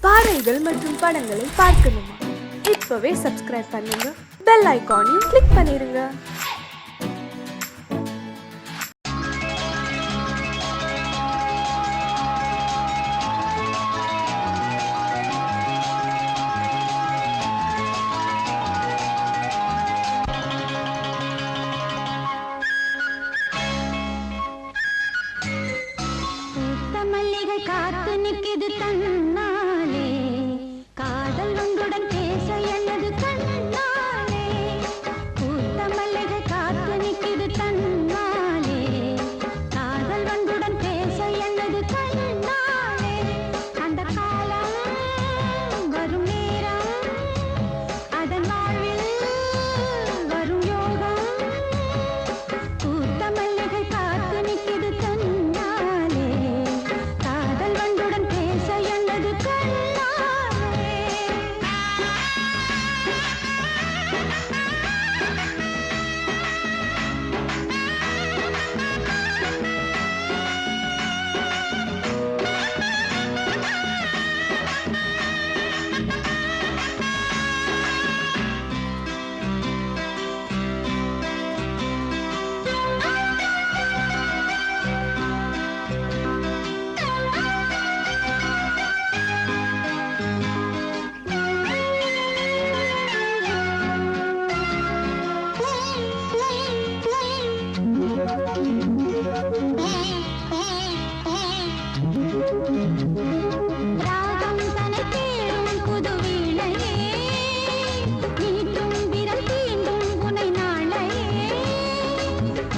பாடல்கள் மற்றும் படங்களை பார்க்கணுமா? இப்பவே சப்ஸ்கிரைப் பண்ணுங்க, பெல் ஐகானையும் கிளிக் பண்ணிருங்க. காத்து நிற்கிது தன்னாலே, காதல் உங்களுடன் பேச என்னது கண்ணாலே. பூத்த மல்லிகை காத்து நிற்கிது தன்னாலே, காதல் உங்களுடன் பேச என்னது கண்ணாலே. அந்த காலம் வரும் நேரம், அதன் வாழ்வில் வரும் யோகம். பூத்த மல்லிகை காத்து நிற்கிது தன்னாலே, காதல் வண்டுடன் பேச என்னது கண்ணாலே. ராகம் தனை தேடும் புது வீணையே, நீட்டும் விரல் தீண்டும் உனை நாளையே.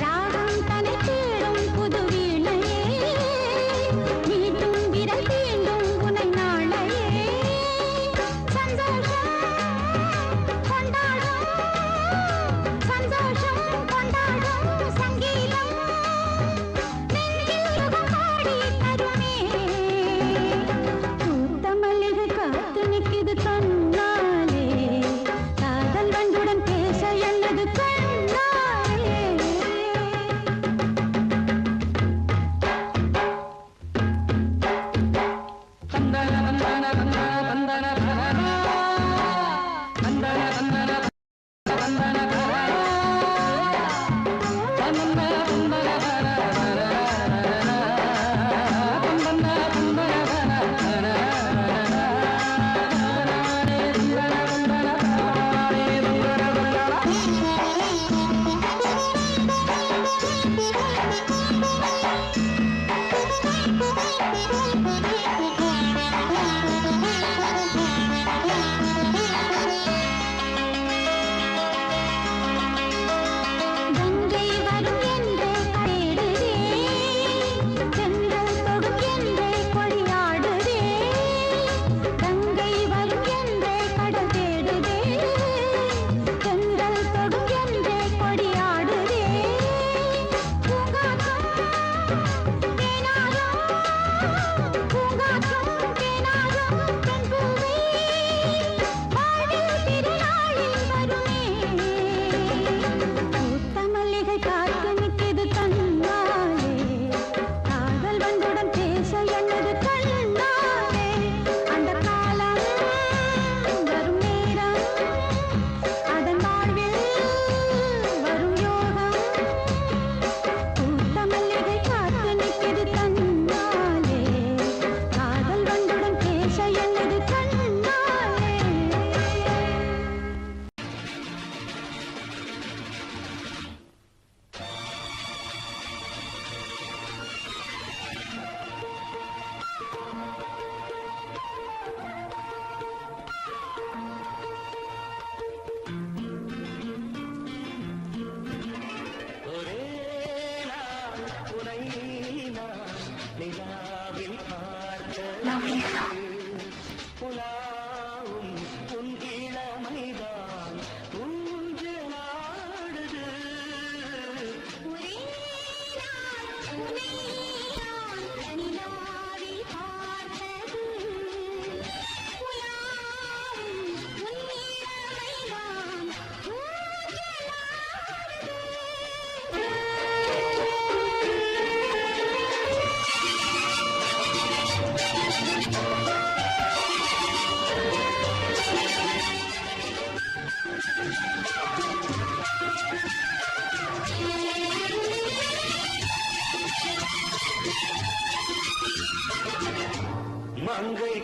ராகம் தனை தேடும் புது வீணையே, நீட்டும் விரல் தீண்டும் உனை நாளையே. சந்தோஷம் கொண்டாடும், சந்தோஷம் கொண்டாடும் சங்கீதம் நெஞ்சில் சுகம் பாடி தருமே. பூத்த மல்லிகை காத்து நிற்கிது தன்னாலே, காதல் வண்டுடன் பேச என்னது கண்ணாலே.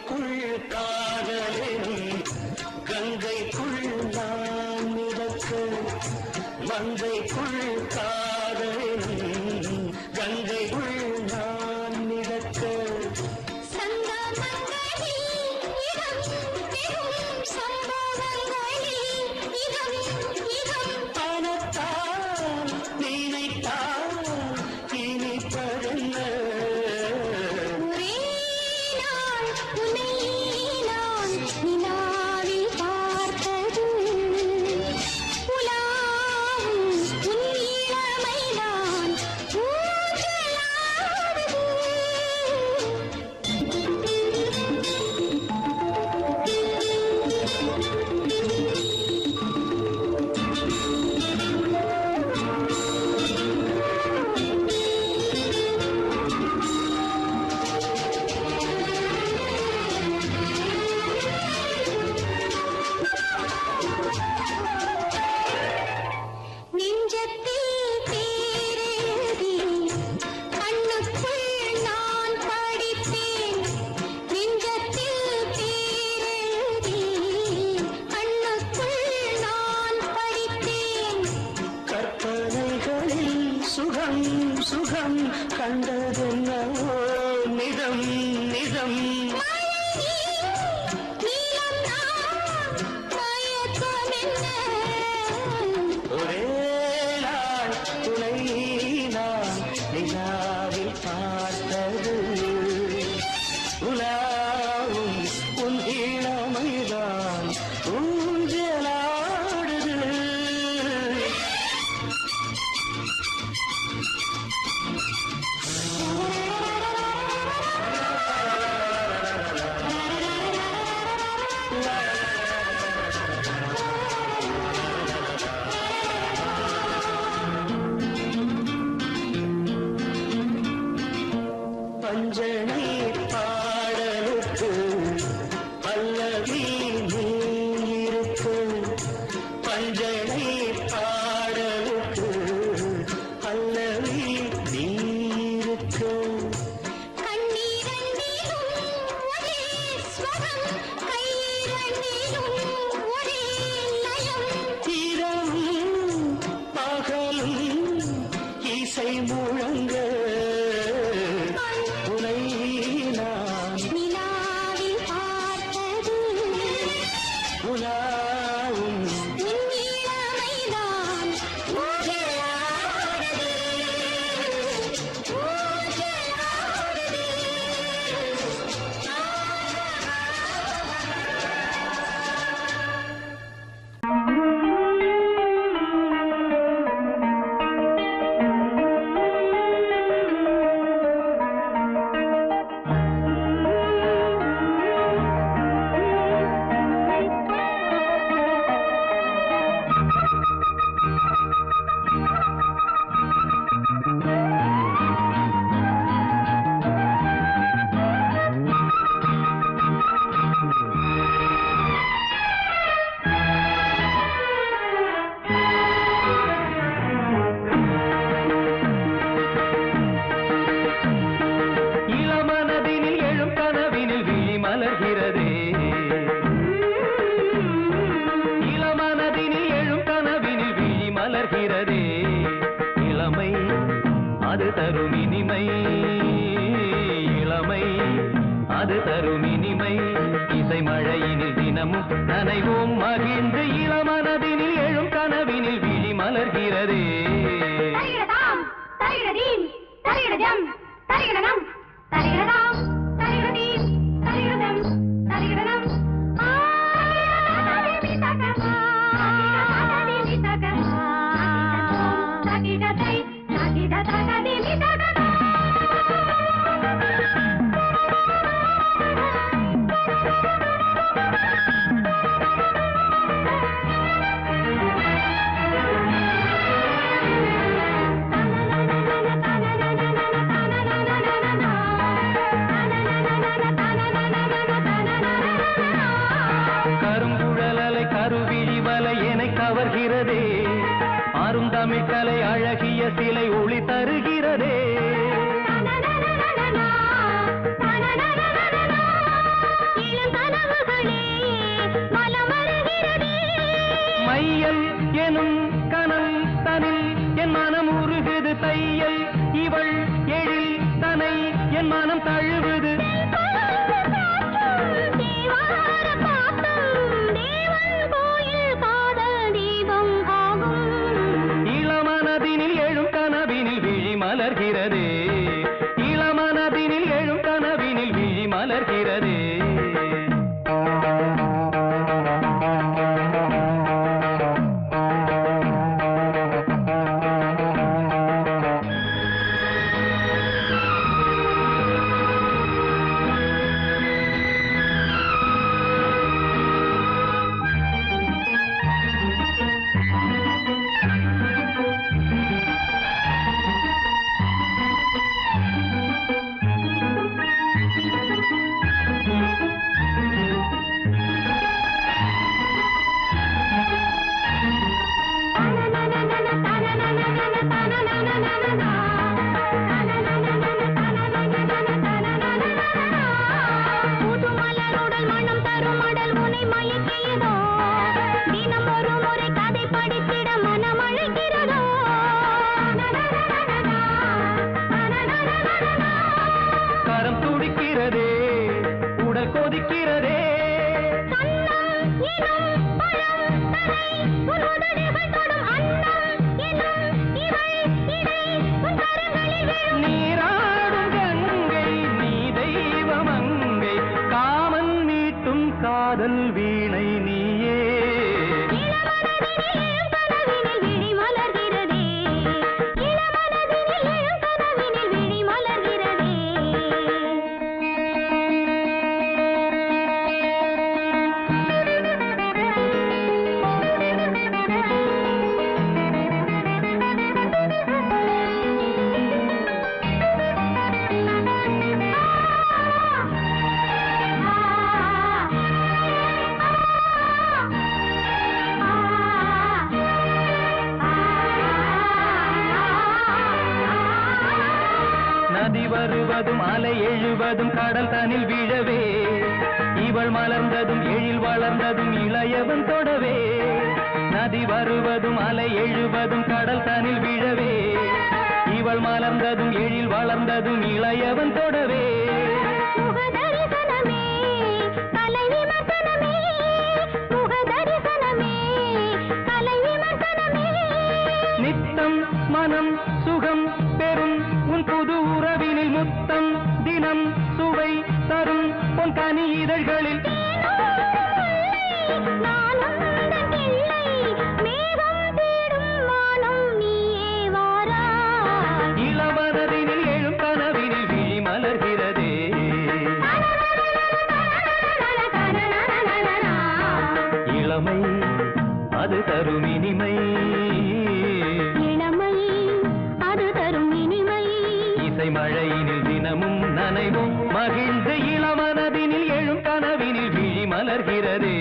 கண்ணுக்குள் காதலினும் கங்கைக்குள் நான் மிதக்க மங்கைக்குள் காதலினும் கங்கைக்குள் நான் மிதக்க பணத்தால் நினைத்தால் இனிப்பதென்ன சுகம் சுகம் கண்டதென்னவோ நிதம் நிதம் ஒரே நாள் துணை நான் நிலாவில் பார்த்தது உலாவும் உன் இளமைதான் ஊஞ்சலாடுது பஞ்சனை பாடலுக்கு பல்லவி நீ இருக்கு பஞ்சனை பாடலுக்கு பல்லவி நீ இருக்கு இரவும் பகலும் இசை முழங்க உனை நான் உலாவும் இளமனதினில் எழும் கனவினில் விழி மலர்கிறதே இளமனதினில் எழும் கனவினில் விழி மலர்கிறதே இளமை அது தரும் இனிமை இளமை அது தரும் இனிமை இசை மழையினில் தினமும் நனைவோம் மகிழ்ந்து இளமனதினில் எழும் கனவினில் விழி மலர்கிறதே கவர்கிறதே அருந்தமிழ்கலை அழகிய சிலை ஒளி தருகிறதே தேகம் தழுவுது இளமனதினில் எழும் கனவினில் விழி மலர்கிறதே இளமனதினில் எழும் கனவினில் விழி மலர்கிறதே கரம் துடிக்கிறதே உடல் கொதிக்கிறதே நீராடும் கங்கை நீ தெய்வமங்கை காமன் மீட்டும் காதல் வீணை நீயே நதி வருவதும் அலை எழுவதும் கடல் தனில் விழவே இவள் மலர்ந்ததும் எழில் வளர்ந்ததும் இளையவன் தொடவே நதி வருவதும் அலை எழுவதும் கடல் தனில் விழவே இவள் மலர்ந்ததும் எழில் வளர்ந்ததும் இளையவன் தொடவே நித்தம் மனம் சுகம் பெறும் உன் புது உறவினில் முத்தம் தினம் சுவை தரும் உன் கனி இதழ்களில் இளமனதினில் எழும் கனவினில் விழி மலர்கிறதே இளமை அது தரும் இனிமை இசை மழையினில் தினமும் நனைவும் மகிழ்ந்து இளமனதினில் எழும் கனவினில் விழி மலர்கிறதே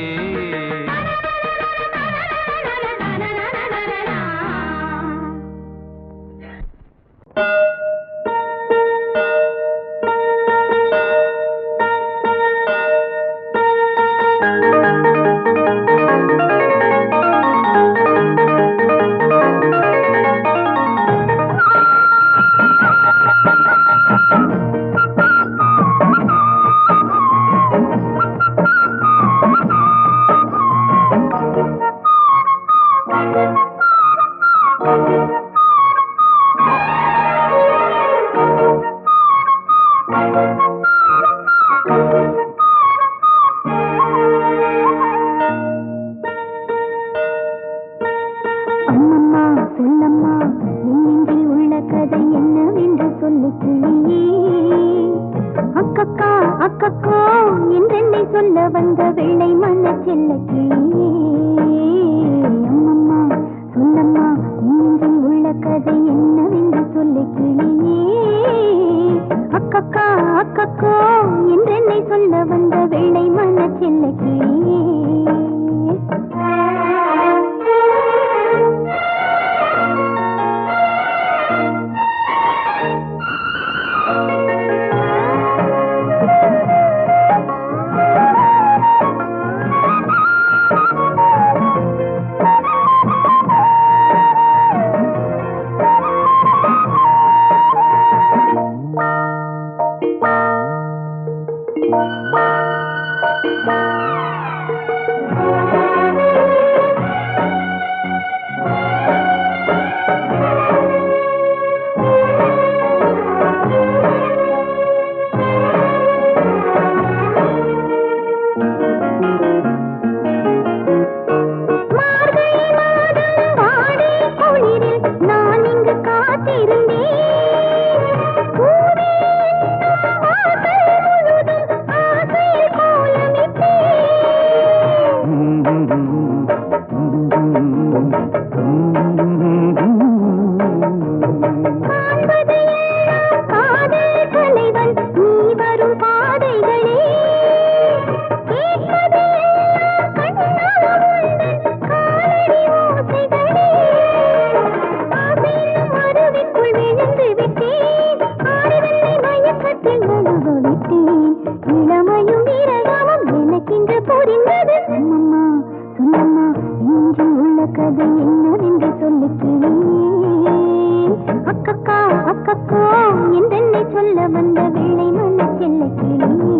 என்னவென்று புரிந்தது. சொல்லம்மா சொல்லம்மா இன்று உள்ள கதை என்னவென்று சொல்லு கிளி. அக்கக்கா அக்கக்கோ என்றென்னை சொல்ல வந்த வெள்ளை மண்ண செல்ல கிளி.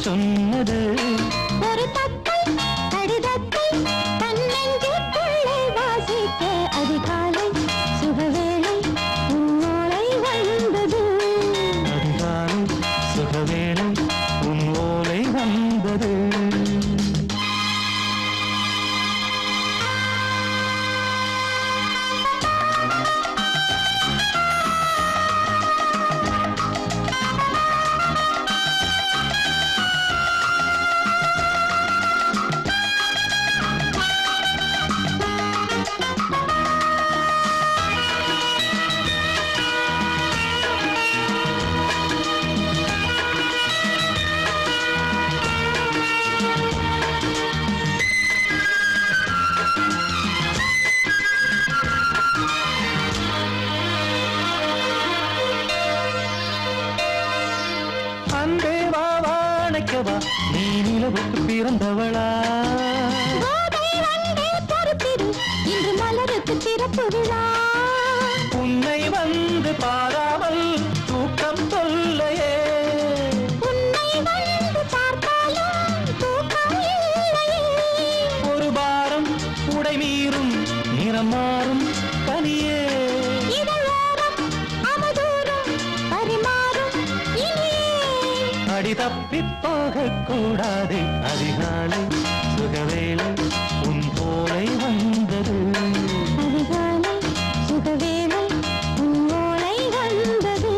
சொன்னது ஒரு தத்தை கடிதத்தை தன்னெஞ்சுக்குள்ளே வாசிக்க அதிகாலை சுகவேளை உன்னோலை வந்தது. அதிகாலை சுகவேளை உன் ஓலை வந்தது. நீ நிலவுக்கு பிறந்தவளா? இன்று மலருக்கு திறப்பு விழா. உன்னை வந்து பாராமல் தூக்கம் சொல்லையே. உன்னை வந்து பார்த்தாலும் தூக்கம் இல்லையே. ஒரு பாரம் உடை மீறும் நிறம் மாறும் தனியே. இதழோரம் அமுதூரம் பரிமாறும் இனியே. அடி தப்பி போகக் கூடாது. அதிகாலை சுகவேளை உன் போலை வந்தது. அதிகாலை சுகவேளை உன் ஓலை வந்தது.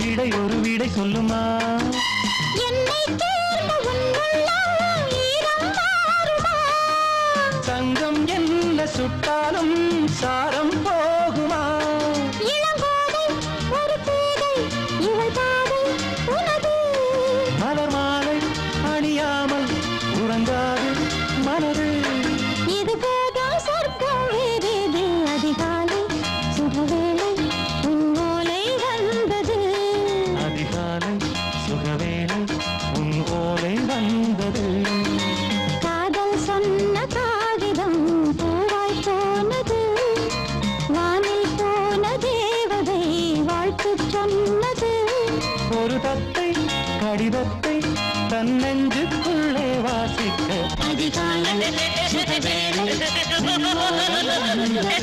இடை ஒரு விடை சொல்லுமா என்னை தேர்ந்த உன்னுள்ளம் ஈரம் மாறுமா தங்கம் என்ன சுட்டாலும் சாரம் போகுமா இளங்கோதை ஒரு பேதை இவள் பாதை உனது மலர் மாலை அணியாமல் உறங்காது மனது இது போதும் சொர்க்கம் வேறேது அதிகாலை சுகவேளை உன்னோலை வந்தது அதிகாலை சுகவேளை உன் ஓலை வந்தது காதல் சொன்ன காகிதம் பூவாய் போனது வானில் போன தேவதை வாழ்த்து சொன்னது ஒரு தத்தை கடிதத்தை தன் நெஞ்சுக்குள்ளே வாசிக்க அதிகாலை சுகவேளை உன்னோலை வந்தது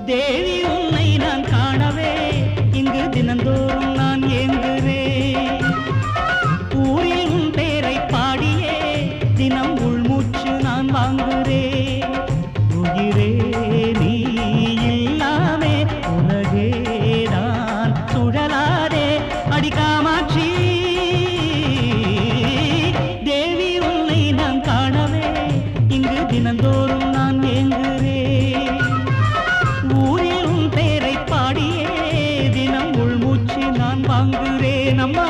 தேவி உன்னை நான் காணவே இங்கு தினந்தோறும் நான் ஏங்குகிறேன் ஊரில் உன் பேரை பாடியே தினம் உள்மூச்சு நான் வாங்குகிறேன் உயிரே நீ இல்லாமே உலகே நான் சுழலாதே அடிக்காமாட்சி தேவி உன்னை நான் காணவே இங்கு தினந்தோறும் நான் ஏங்குகிறேன் ஊரில் உன் பேரை பாடியே தினம் உள்மூச்சு நான் வாங்குகிறேன் அம்மா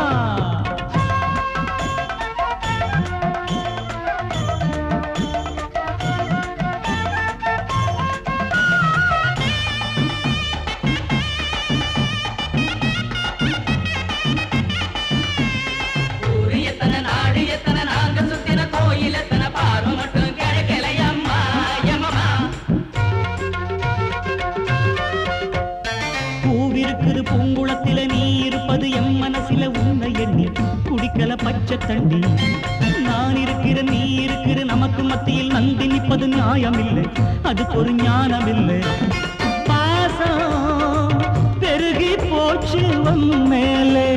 பூவிருக்குது பூங்குளத்தில நீ இருப்பது எம் மனசில உன்னை எண்ணி குடிக்கல பச்சை தண்ணி நான் இருக்கிற நீ இருக்கிற நமக்கு மத்தியில் நந்தி நிற்பது நியாயமில்லை அதுக்கு ஒரு ஞானமில்லை பாசம் பெருகி போச்சு உன் மேலே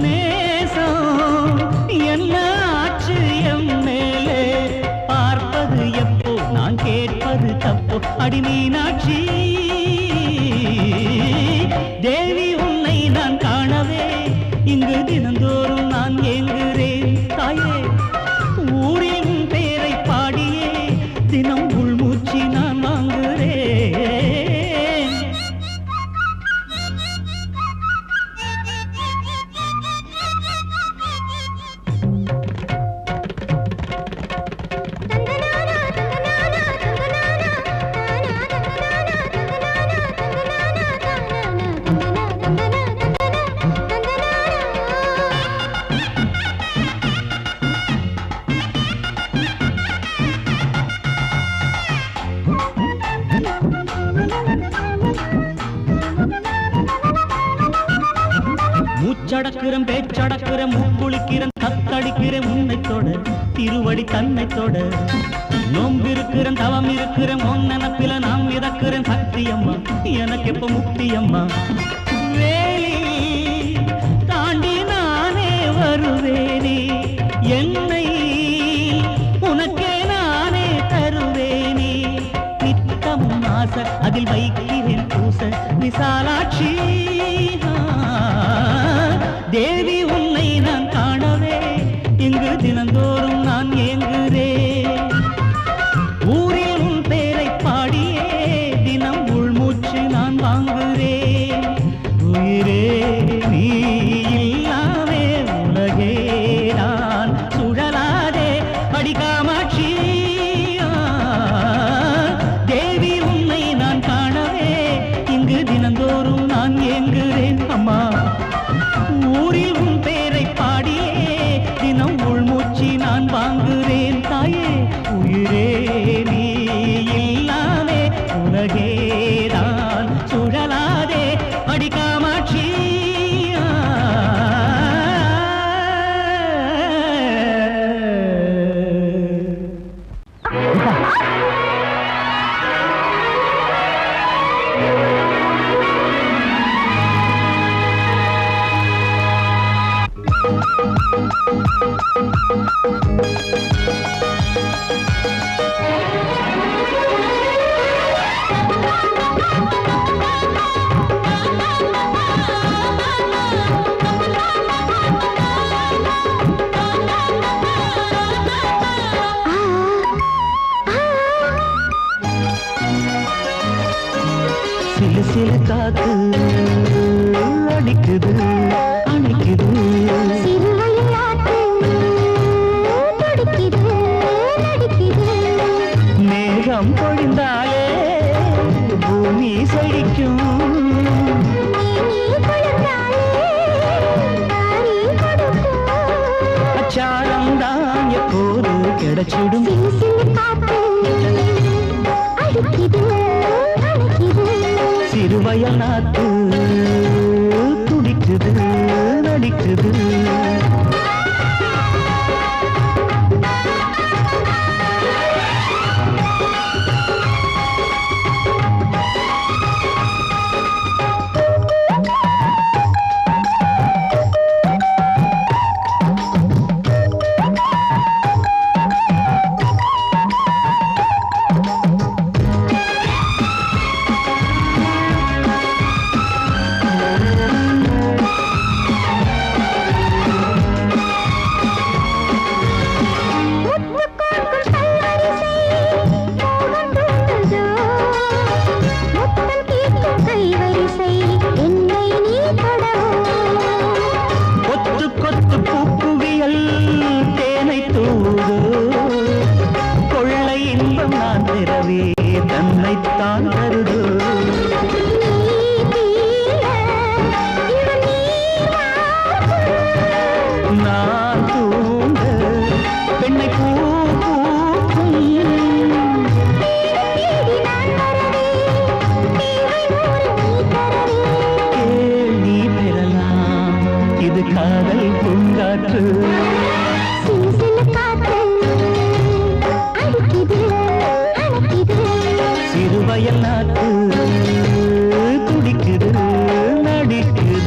நேசம் என்ன ஆச்சு எம் மேலே பார்ப்பது எப்போ நான் கேட்பது தப்போ அடி மீனாட்சி தேவி உன்னை நான் காணவே இங்கு தினந்தோறும் நான் ஏங்குகிறேன் தாயே ஊரில் உன் பேரை பாடியே தினம் உள்மூச்சு நான் வாங்குகிறேன் மூச்சடக்குறம் பேச்சடக்குறம் மூக்குளிக்கிறன் தத்தடிக்கிறேன் உன்னை தொட திருவடி தன்னை தொட நோம்பிருக்கிறேன் தவம் இருக்கிறேன் உன் நினப்பில நாம் மிதக்கிறேன் சக்தி அம்மா எனக்கு எப்ப முக்தி அம்மா வேலி தாண்டி நானே வருவேனே என்னை உனக்கே நானே தருவேனே நித்தம் ஆச அதில் வைக்கிறேன் பூச விசாலாட்சி தேவி உன்னை நான் காணவே இங்கு தினந்தோறும் நான் ஏங்குகிறேன் ஊரில் உன் பேரை பாடியே தினம் உள்மூச்சு நான் வாங்குகிறேன் உயிரே நீ இல்லாமே உலகே நான் சுழலாதே அடிக்காமாட்சி தேவி உன்னை நான் காணவே சிலு சிலு காத்து அடிக்குது அணைக்குது மேகம் பொழிந்தாலே பூமி செழிக்கும் அச்சாரம் தான் எப்போது கிடைச்சிடும் சிறுவயல் நாத்து துடிக்குது நடிக்குது தன்னைத்தான் தருது நான் தூங்க பெண்ணை பூ பூக்கும் கேள்வி பெறலாம் இது காதல் பூங்காற்று சிறுவயல் நாட்டு துடிக்குது நடிக்குது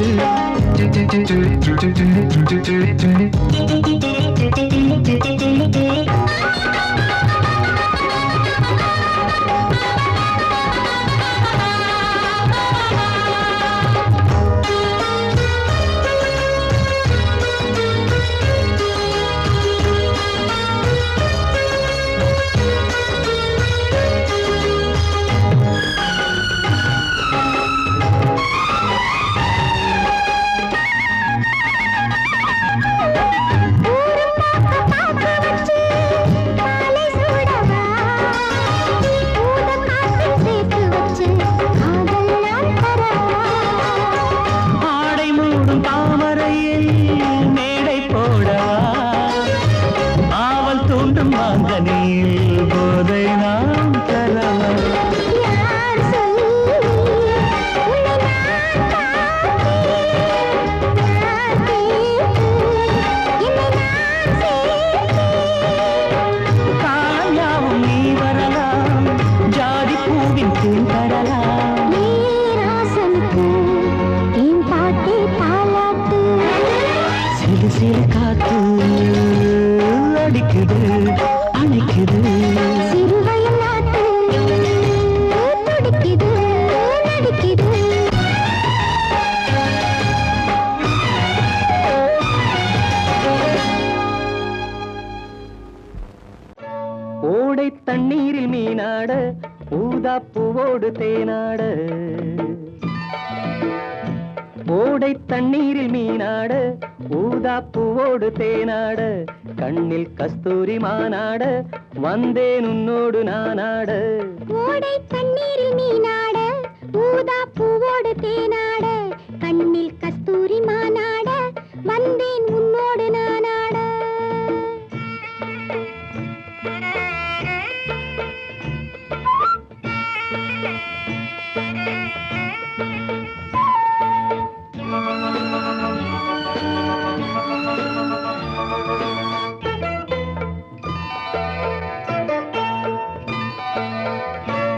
போதை நாம் தரலாம் காயாவும் நீ வரலாம் ஜாதி பூவின் தேன் தரலாம் சிறு சிறு காத்து அடிக்குது அணைக்குது சிறுவயல் நாட்டு துடிக்குது நடிக்குது ஓடை தண்ணீரில் மீனாட ஊதா பூவோடு தேனாட ஓடை தண்ணீரில் மீனாட ஊதா பூவோடு தேனாட கண்ணில் கஸ்தூரி மானாட வந்தேன் உன்னோடு நானாட ஓடை தண்ணீரில் மீனாட ஊதா பூவோடு தேனாட கண்ணில் கஸ்தூரி மானாட வந்தேன் உன்னோடு நானாட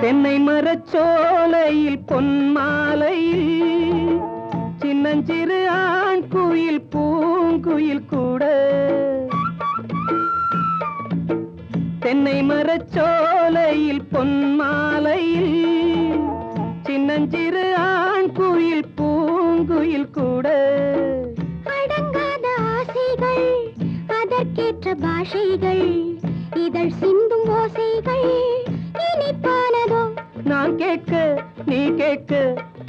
தென்னை மரச்சோலையில் பொன்மாலையில் சின்னஞ்சிறு ஆண் குயில் பூங்குயில் கூட தென்னை மரச்சோலையில் பொன்மாலையில் சின்னஞ்சிறு ஆண் குயில் பூங்குயில் கூட அடங்காத ஆசைகள் அதற்கேற்ற பாஷைகள் இதழ் சிந்தும் ஓசைகள் இனிப்பானதோ நான் கேட்க நீ கேட்க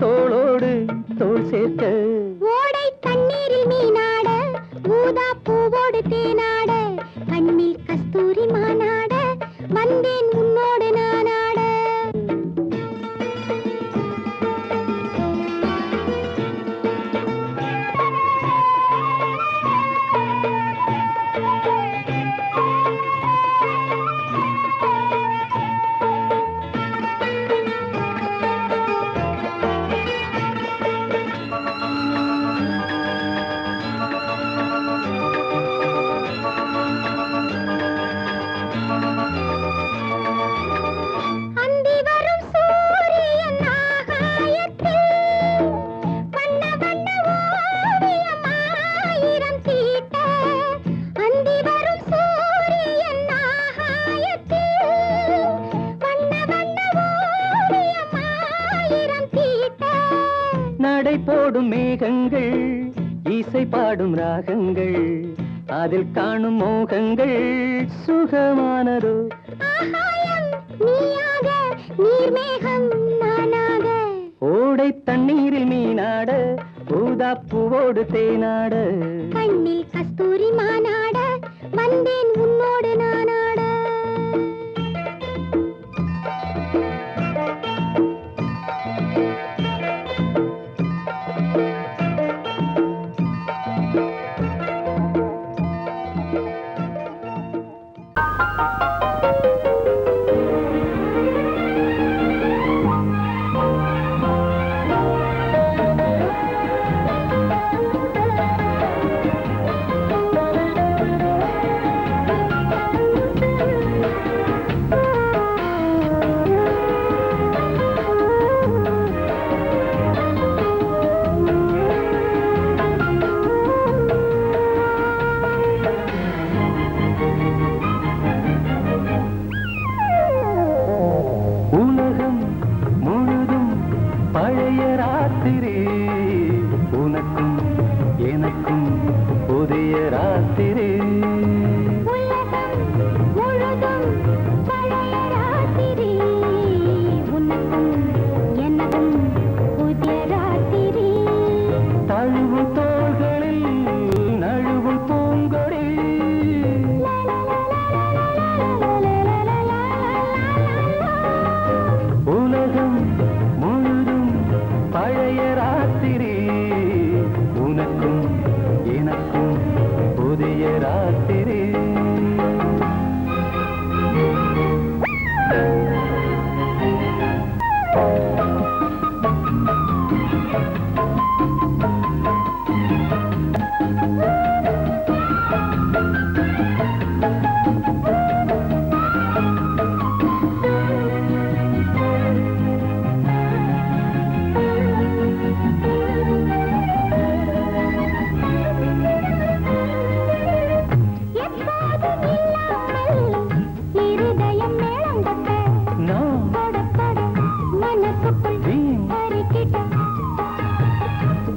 தோளோடு தோள் சேர்க்க ஓடை தண்ணீரில் மீனாட ஊதா பூவோடு தேனாட கண்ணில் கஸ்தூரி மானாட வந்தேன் உன்னோடு நானாட நடை போடும் மேகங்கள் இசை பாடும் ராகங்கள் அதில் காணும் மோகங்கள் சுகமானதோ ஓடை தண்ணீரில் மீனாட ஊதா பூவோடு தேனாட கண்ணில் கஸ்தூரி மானாட வந்தேன் உன்னோடு நானாட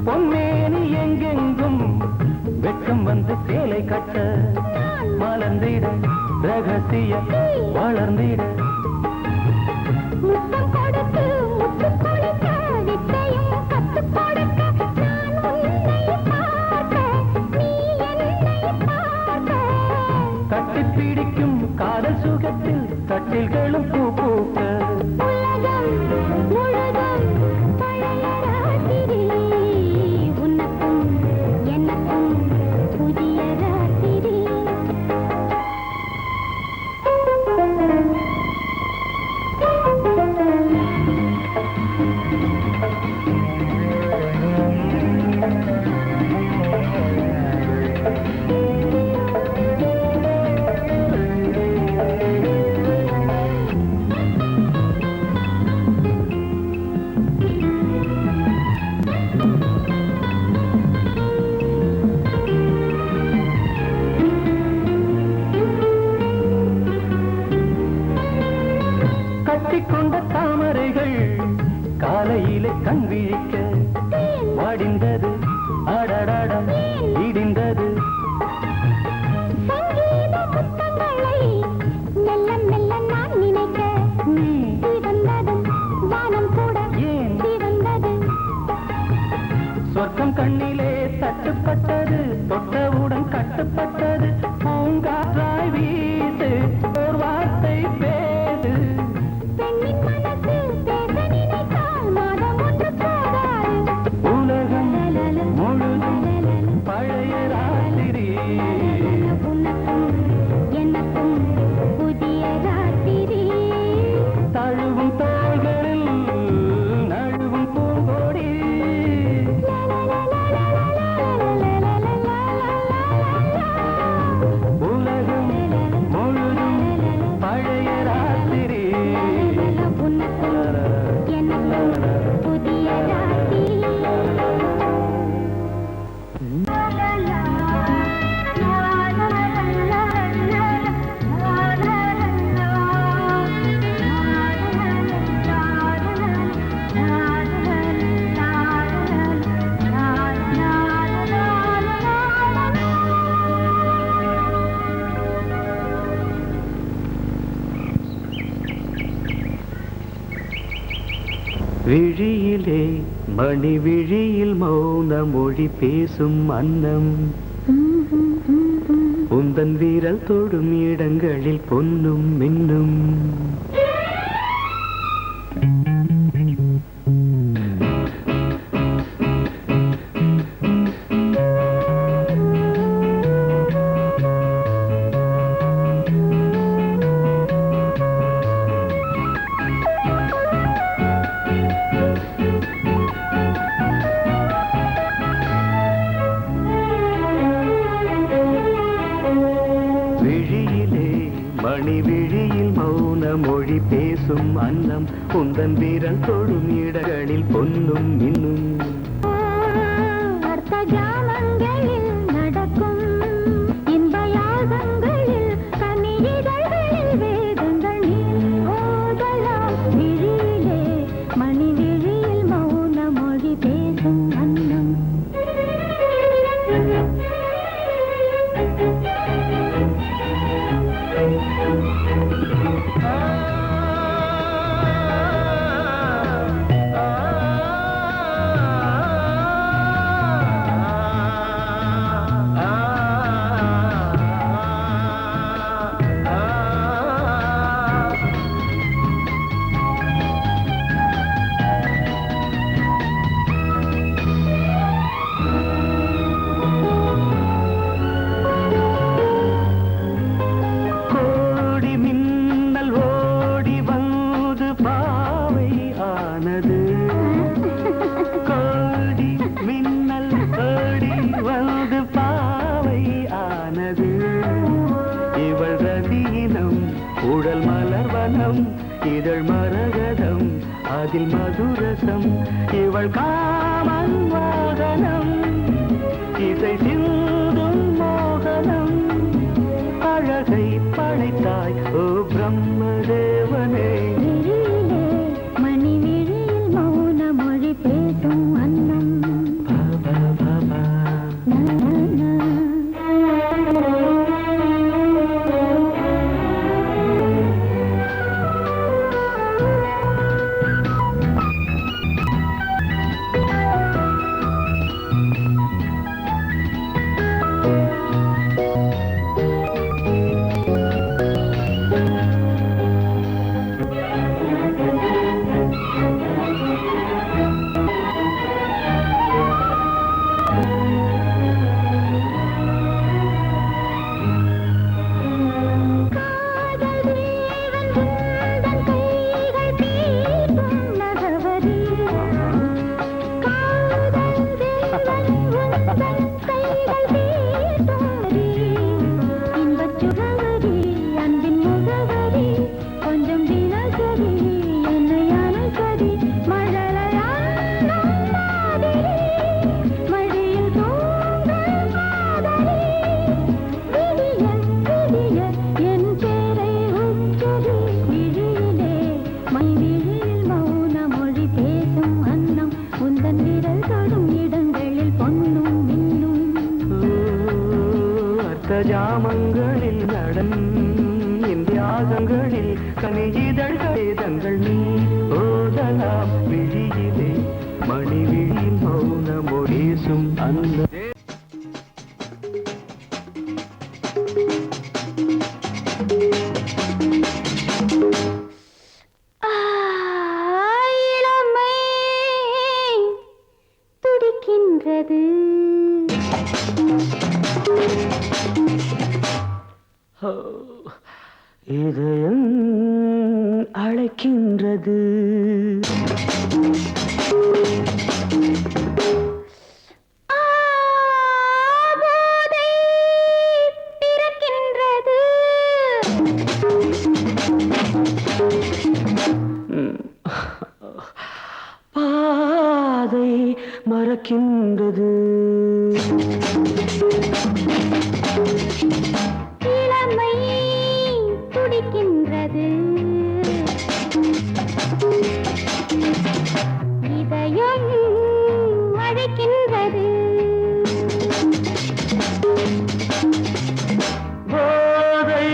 பொன்மேனி எங்கெங்கும் வெட்கம் வந்து சேலை கட்ட மலர்ந்திட ரகசிய வளர்ந்திட கட்டிப்பிடிக்கும் காதல் சுகத்தில் கட்டில்களும் பூ பூக்க கட்டிக்கொண்ட தாமரைகள் காலையிலே கண் விழிக்க வாடிந்தது அடடடம் இடிந்தது சங்கீத முத்தங்களை மெல்ல மெல்ல நான் நினைக்க சிவந்ததும் வானம் கூட ஏன் சிவந்தது சொர்க்கம் கண்ணிலே தட்டுப்பட்டது தொட்டவுடன் கட்டுப்பட்டது பூங்காற்றாய் வீசு ஒரு வார்த்தை பேசு பெண்ணின் மனசு பேச நினைத்தால் மாதம் ஒன்று போதாது உலகம் முழுதும் பழைய ராத்திரி உனக்கும் எனக்கும் புதிய ராத்திரி தழுவும் தோள்களில் நழுவும் பூங்கோடி உலகம் முழுதும் பழைய ராத்திரி உனக்கும் எனக்கும் புதிய ராத்திரி விழியிலே மணி விழியில் மௌன மொழி பேசும் அன்னம் உந்தன் வீரல் தொடும் இடங்களில் பொன்னும் மின்னும் விழியிலே மணி விழியில் மௌன மொழி பேசும் அன்னம் உந்தன் வீரல் தொடும் இடங்களில் பொன்னும் மின்னும் அர்த்த ஜாமங்களில் நடக்கும் இன்ப யாகங்களில் கனியிதழ்களில் வேதங்கள் நீ ஓதலாம் விழியிலே மணி விழியில் மௌன மொழி பேசும் அன்னம் கோடி மின்னல் ஓடி வந்து பாவை ஆனது கோடி மின்னல் ஓடி வந்து பாவை ஆனது இவள் ரதியினம் உடல் மலர்வனம் இதழ் மரகதம் அதில் மதுரசம் இவள் காமன் வாகனம் இசை சிந்தும் மோகனம் அழகை படைத்தாய் ஓ பிரம்மதேவனே விழியிலே மணி விழியில் மௌன மொழி பேசும் அன்னம் பாபா பாபா அழைக்கின்றது. இதயம் அழைக்கின்றது. போதை பிறக்கின்றது. பாதை மறக்கின்றது. இளமை துடிக்கின்றது. இதயம் அழைக்கின்றது. போதை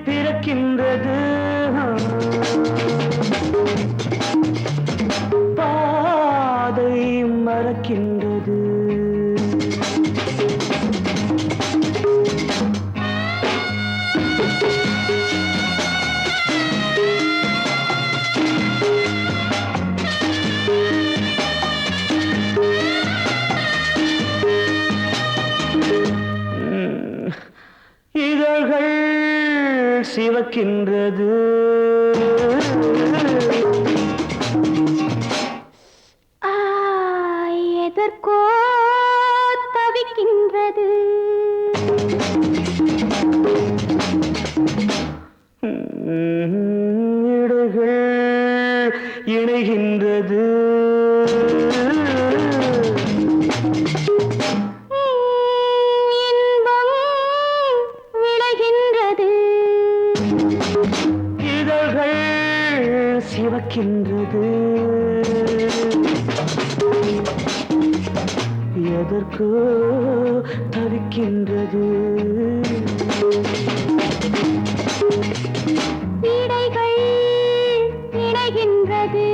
பிறக்கின்றது. பாதை மறக்கின்றது. இதழ்கள் சிவக்கின்றது. எதற்கோ தவிக்கின்றது. இடைகள் இணைகின்றது. இன்பம் விளைகின்றது. இதழ்கள் சிவக்கின்றது. எதற்கோ தவிக்கின்றது. இடைகள் இணைகின்றது.